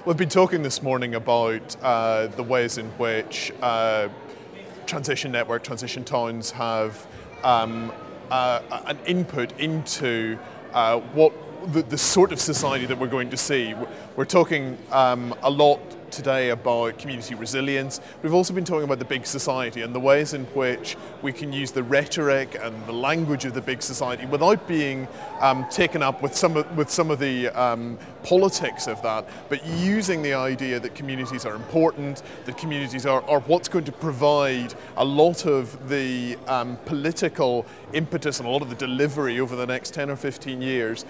We've been talking this morning about the ways in which transition network, transition towns have an input into what the sort of society that we're going to see. We're talking a lot today about community resilience. We've also been talking about the big society and the ways in which we can use the rhetoric and the language of the big society without being taken up with some of the politics of that, but using the idea that communities are important, that communities are what's going to provide a lot of the political impetus and a lot of the delivery over the next 10 or 15 years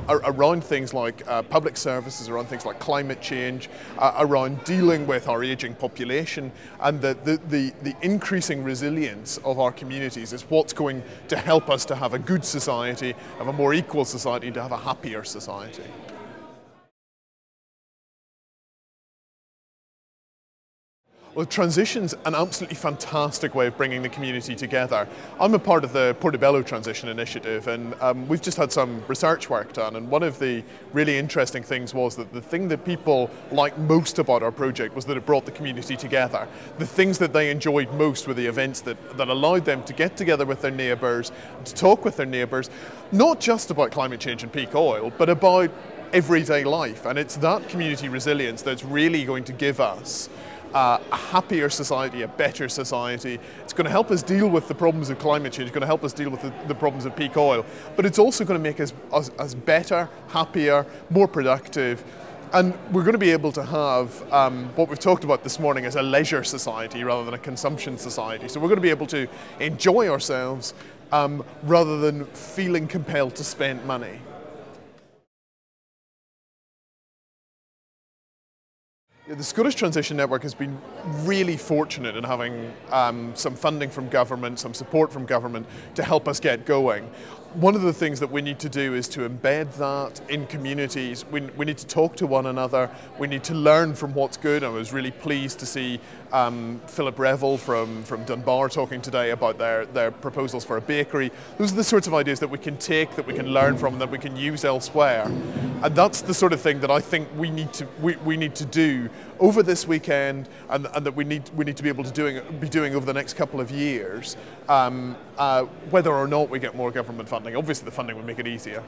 around things like public services, around things like climate change, around dealing with our aging population, and the increasing resilience of our communities is what's going to help us to have a good society, have a more equal society, to have a happier society. Well, transition's an absolutely fantastic way of bringing the community together. I'm a part of the Portobello Transition Initiative, and we've just had some research work done, and one of the really interesting things was that the thing that people liked most about our project was that it brought the community together. The things that they enjoyed most were the events that allowed them to get together with their neighbours, to talk with their neighbours, not just about climate change and peak oil, but about everyday life. And it's that community resilience that's really going to give us a happier society, a better society. It's going to help us deal with the problems of climate change, it's going to help us deal with the problems of peak oil, but it's also going to make us better, happier, more productive. And we're going to be able to have what we've talked about this morning as a leisure society rather than a consumption society. So we're going to be able to enjoy ourselves rather than feeling compelled to spend money. The Scottish Transition Network has been really fortunate in having some funding from government, some support from government to help us get going. One of the things that we need to do is to embed that in communities. We need to talk to one another. We need to learn from what's good. I was really pleased to see Philip Revel from Dunbar talking today about their proposals for a bakery. Those are the sorts of ideas that we can take, that we can learn from, that we can use elsewhere. And that's the sort of thing that I think we need to do over this weekend, and that we need to be able to be doing over the next couple of years, whether or not we get more government funding. Obviously the funding would make it easier.